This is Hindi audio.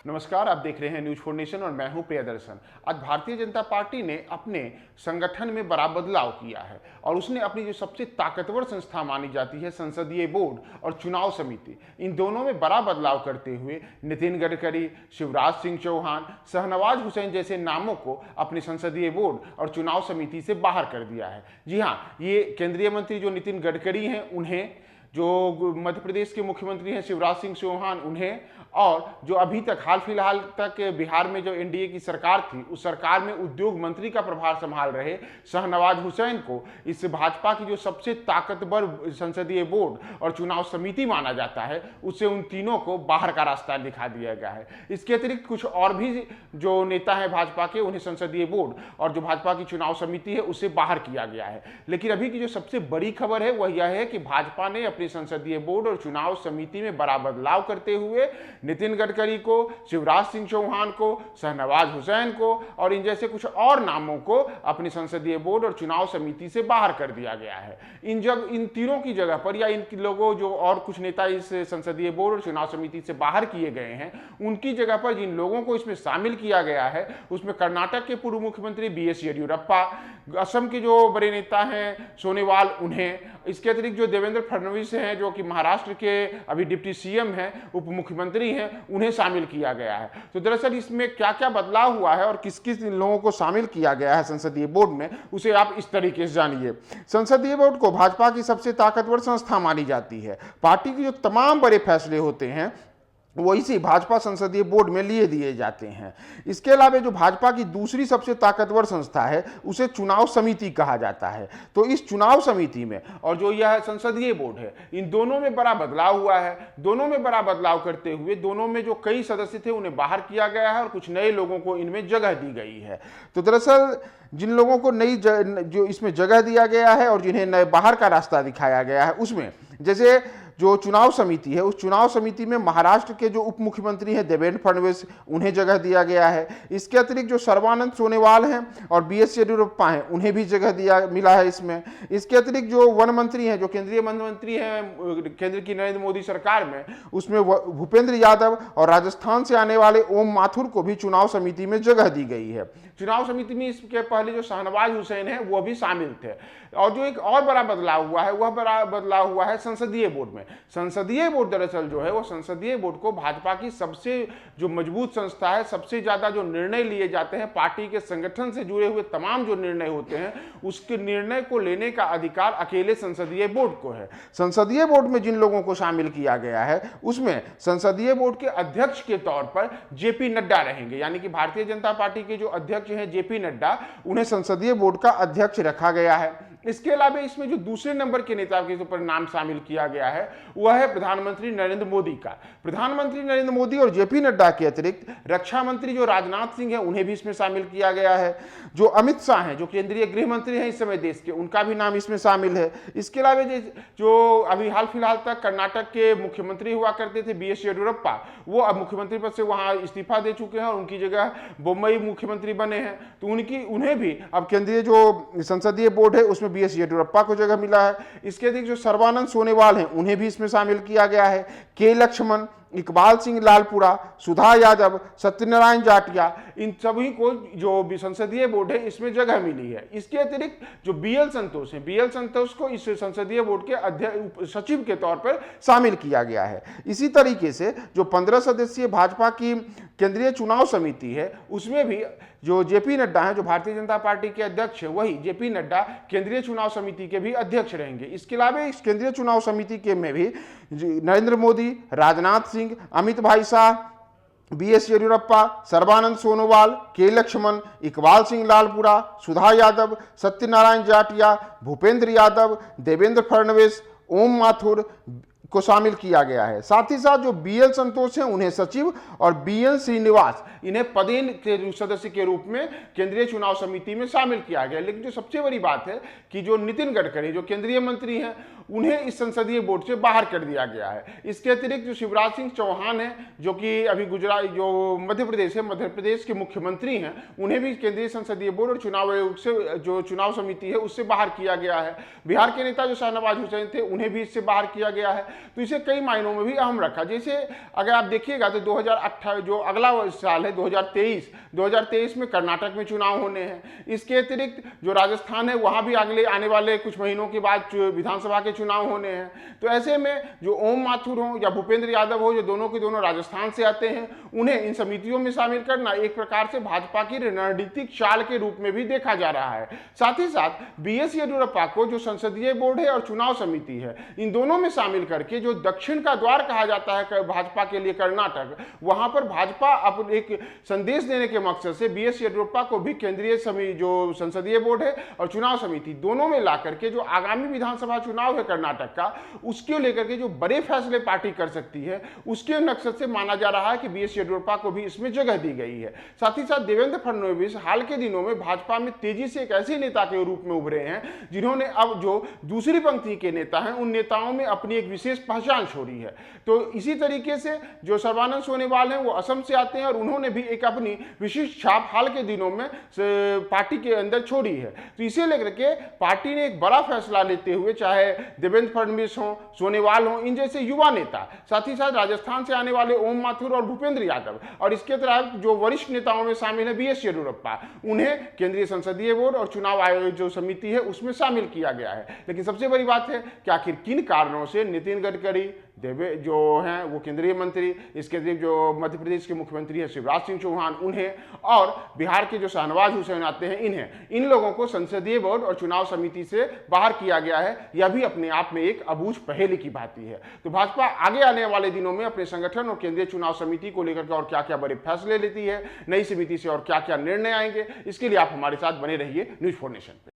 नमस्कार, आप देख रहे हैं न्यूज 4 नेशन और मैं हूं प्रियदर्शन। आज भारतीय जनता पार्टी ने अपने संगठन में बड़ा बदलाव किया है और उसने अपनी जो सबसे ताकतवर संस्था मानी जाती है संसदीय बोर्ड और चुनाव समिति, इन दोनों में बड़ा बदलाव करते हुए नितिन गडकरी, शिवराज सिंह चौहान, शाहनवाज हुसैन जैसे नामों को अपनी संसदीय बोर्ड और चुनाव समिति से बाहर कर दिया है। जी हाँ, ये केंद्रीय मंत्री जो नितिन गडकरी हैं उन्हें, जो मध्य प्रदेश के मुख्यमंत्री हैं शिवराज सिंह चौहान उन्हें, और जो अभी तक हाल फिलहाल तक बिहार में जो एनडीए की सरकार थी उस सरकार में उद्योग मंत्री का प्रभार संभाल रहे शाहनवाज हुसैन को इस भाजपा की जो सबसे ताकतवर संसदीय बोर्ड और चुनाव समिति माना जाता है उससे उन तीनों को बाहर का रास्ता दिखा दिया गया है। इसके अतिरिक्त कुछ और भी जो नेता हैं भाजपा के, उन्हें संसदीय बोर्ड और जो भाजपा की चुनाव समिति है उससे बाहर किया गया है। लेकिन अभी की जो सबसे बड़ी खबर है वह यह है कि भाजपा ने अपनी संसदीय बोर्ड और चुनाव समिति में बड़ा बदलाव करते हुए नितिन गडकरी को, शिवराज सिंह चौहान को, शाहनवाज हुसैन को और इन जैसे कुछ और नामों को अपनी संसदीय बोर्ड और चुनाव समिति से बाहर कर दिया गया है। इन तीनों की जगह पर या इन लोगों जो और कुछ नेता इस संसदीय बोर्ड और चुनाव समिति से बाहर किए गए हैं उनकी जगह पर जिन लोगों को इसमें शामिल किया गया है उसमें कर्नाटक के पूर्व मुख्यमंत्री बीएस येडियुरप्पा, असम के जो बड़े नेता हैं सोनोवाल उन्हें, इसके अतिरिक्त जो देवेंद्र फडणवीस हैं जो कि महाराष्ट्र के अभी डिप्टी सीएम हैं, उप मुख्यमंत्री हैं, उन्हें शामिल किया गया है। तो दरअसल इसमें क्या क्या बदलाव हुआ है और किस किस लोगों को शामिल किया गया है संसदीय बोर्ड में, उसे आप इस तरीके से जानिए। संसदीय बोर्ड को भाजपा की सबसे ताकतवर संस्था मानी जाती है। पार्टी के जो तमाम बड़े फैसले होते हैं वो इसी भाजपा संसदीय बोर्ड में लिए दिए जाते हैं। इसके अलावा जो भाजपा की दूसरी सबसे ताकतवर संस्था है उसे चुनाव समिति कहा जाता है। तो इस चुनाव समिति में और जो यह संसदीय बोर्ड है, इन दोनों में बड़ा बदलाव हुआ है। दोनों में बड़ा बदलाव करते हुए दोनों में जो कई सदस्य थे उन्हें बाहर किया गया है और कुछ नए लोगों को इनमें जगह दी गई है। तो दरअसल जिन लोगों को नई जो इसमें जगह दिया गया है और जिन्हें नए बाहर का रास्ता दिखाया गया है उसमें जैसे जो चुनाव समिति है उस चुनाव समिति में महाराष्ट्र के जो उप मुख्यमंत्री हैं देवेंद्र फडणवीस, उन्हें जगह दिया गया है। इसके अतिरिक्त जो सर्बानंद सोनोवाल हैं और बीएस येडियुरप्पा हैं उन्हें भी जगह मिला है इसमें। इसके अतिरिक्त जो वन मंत्री हैं, जो केंद्रीय वन मंत्री हैं केंद्र की नरेंद्र मोदी सरकार में, उसमें भूपेंद्र यादव और राजस्थान से आने वाले ओम माथुर को भी चुनाव समिति में जगह दी गई है। चुनाव समिति में इसके पहले जो शाहनवाज हुसैन है वो भी शामिल थे। और जो एक और बड़ा बदलाव हुआ है वह बड़ा बदलाव हुआ है संसदीय बोर्ड में। संसदीय बोर्ड दरअसल जो है वो संसदीय बोर्ड को भाजपा की सबसे जो मजबूत संस्था है, सबसे ज्यादा जो निर्णय लिए जाते हैं, पार्टी के संगठन से जुड़े हुए तमाम जो निर्णय होते हैं उसके निर्णय को लेने का अधिकार अकेले संसदीय बोर्ड को है। संसदीय बोर्ड में जिन लोगों को शामिल किया गया है उसमें संसदीय बोर्ड के अध्यक्ष के तौर पर जेपी नड्डा रहेंगे, यानी कि भारतीय जनता पार्टी के जो अध्यक्ष हैं जेपी नड्डा, उन्हें संसदीय बोर्ड का अध्यक्ष रखा गया है। इसके अलावा इसमें जो दूसरे नंबर के नेता के ऊपर नाम शामिल किया गया है वह है प्रधानमंत्री नरेंद्र मोदी का। प्रधानमंत्री नरेंद्र मोदी और जेपी नड्डा के अतिरिक्त रक्षा मंत्री जो राजनाथ सिंह है उन्हें भी इसमें शामिल किया गया है। जो अमित शाह हैं जो केंद्रीय गृह मंत्री हैं इस समय देश के, उनका भी नाम इसमें शामिल है। इसके अलावा जो अभी हाल फिलहाल तक कर्नाटक के मुख्यमंत्री हुआ करते थे बीएस येडियुरप्पा, वो अब मुख्यमंत्री पद से वहां इस्तीफा दे चुके हैं और उनकी जगह बम्बई मुख्यमंत्री बने हैं। तो उन्हें भी अब केंद्रीय जो संसदीय बोर्ड है उसमें बीएस येडियुरप्पा को जगह मिला है। इसके अतिरिक्त जो सर्बानंद सोनोवाल हैं उन्हें भी इसमें शामिल किया गया है। के लक्ष्मण, इकबाल सिंह लालपुरा, सुधा यादव, सत्यनारायण जाटिया, इन सभी को जो संसदीय बोर्ड है इसमें जगह मिली है। इसके अतिरिक्त जो बीएल संतोष हैं, बीएल संतोष को इस संसदीय बोर्ड के अध्यक्ष सचिव के तौर पर शामिल किया गया है। इसी तरीके से जो 15 सदस्यीय भाजपा की केंद्रीय चुनाव समिति है उसमें भी जो जेपी नड्डा हैं जो भारतीय जनता पार्टी के अध्यक्ष हैं, वही जेपी नड्डा केंद्रीय चुनाव समिति के भी अध्यक्ष रहेंगे। इसके अलावा इस केंद्रीय चुनाव समिति के में भी नरेंद्र मोदी, राजनाथ सिंह, अमित भाई शाह, बीएस येडियुरप्पा, सर्बानंद सोनोवाल, के लक्ष्मण, इकबाल सिंह लालपुरा, सुधा यादव, सत्यनारायण जाटिया, भूपेंद्र यादव, देवेंद्र फडणवीस, ओम माथुर को शामिल किया गया है। साथ ही साथ जो बीएल संतोष हैं उन्हें सचिव और बीएन श्रीनिवास इन्हें पदेन के सदस्य के रूप में केंद्रीय चुनाव समिति में शामिल किया गया। लेकिन जो सबसे बड़ी बात है कि जो नितिन गडकरी जो केंद्रीय मंत्री हैं उन्हें इस संसदीय बोर्ड से बाहर कर दिया गया है। इसके अतिरिक्त जो शिवराज सिंह चौहान हैं जो कि अभी गुजरात जो मध्य प्रदेश है, मध्य प्रदेश के मुख्यमंत्री हैं, उन्हें भी केंद्रीय संसदीय बोर्ड और चुनाव आयोग से जो चुनाव समिति है उससे बाहर किया गया है। बिहार के नेता जो शाहनवाज हुसैन थे उन्हें भी इससे बाहर किया गया है। तो इसे कई मायनों में भी अहम रखा। जैसे अगर आप देखिएगा तो 2028 जो अगला साल है 2023 में कर्नाटक में चुनाव होने हैं। इसके अतिरिक्त जो राजस्थान है वहां भी अगले आने वाले कुछ महीनों के बाद विधानसभा के चुनाव होने हैं। तो ऐसे में जो ओम माथुर हो या भूपेंद्र यादव हो, जो दोनों के दोनों राजस्थान से आते हैं, उन्हें इन समितियों में शामिल करना एक प्रकार से भाजपा की रणनीतिक चाल के रूप में भी देखा जा रहा है। साथ ही साथ बीएस येदियुरप्पा को जो संसदीय बोर्ड है और चुनाव समिति है, इन दोनों में शामिल करके जो दक्षिण का द्वार कहा जाता है भाजपा के लिए कर्नाटक, वहां पर भाजपा अपने एक संदेश देने के मकसद से बीएस येदियुरप्पा को भी केंद्रीय समिति जो संसदीय बोर्ड है और चुनाव समिति दोनों में ला करके जो आगामी विधानसभा चुनाव है कर्नाटक का, उसके लेकर के जो बड़े फैसले पार्टी कर सकती है, उसके मकसद से माना जा रहा है कि बीएस येदियुरप्पा को भी इसमें जगह दी गई है। साथ ही साथ देवेंद्र फडणवीस हाल के दिनों में भाजपा में तेजी से एक ऐसे नेता के रूप में उभरे हैं जिन्होंने अब जो दूसरी पंक्ति के नेता हैं उन नेताओं में अपनी एक विशेष पहचान छोड़ी है। तो इसी तरीके से जो सर्बानंद सोनोवाल हैं वो असम से आते हैं और उन्होंने भी एक अपनी विशिष्ट छाप हाल के दिनों में पार्टी के अंदर छोड़ी है। तो इसे लेकर के पार्टी ने एक बड़ा फैसला लेते हुए, चाहे देवेंद्र फडणवीस हो, सोनोवाल हो, इन जैसे युवा नेता, साथ ही साथ राजस्थान से आने वाले ओम माथुर और भूपेंद्र यादव, और इसके तहत जो वरिष्ठ नेताओं में शामिल है बीएस येदियुरप्पा, उन्हें केंद्रीय संसदीय बोर्ड और चुनाव आयोग जो समिति है उसमें शामिल किया गया है। लेकिन सबसे बड़ी बात है कि आखिर किन कारणों से नितिन गडकरी जो हैं वो केंद्रीय मंत्री, इसके अतिरिक्त जो मध्य प्रदेश के मुख्यमंत्री हैं शिवराज सिंह चौहान, उन्हें, और बिहार के जो शहनवाज हुसैन आते हैं, इन लोगों को संसदीय बोर्ड और चुनाव समिति से बाहर किया गया है। यह भी अपने आप में एक अबूझ पहेली की बाती है। तो भाजपा आगे आने वाले दिनों में अपने संगठन और केंद्रीय चुनाव समिति को लेकर के और क्या क्या बड़े फैसले लेती है, नई समिति से और क्या क्या निर्णय आएंगे, इसके लिए आप हमारे साथ बने रहिए न्यूज़ 4 नेशन पे।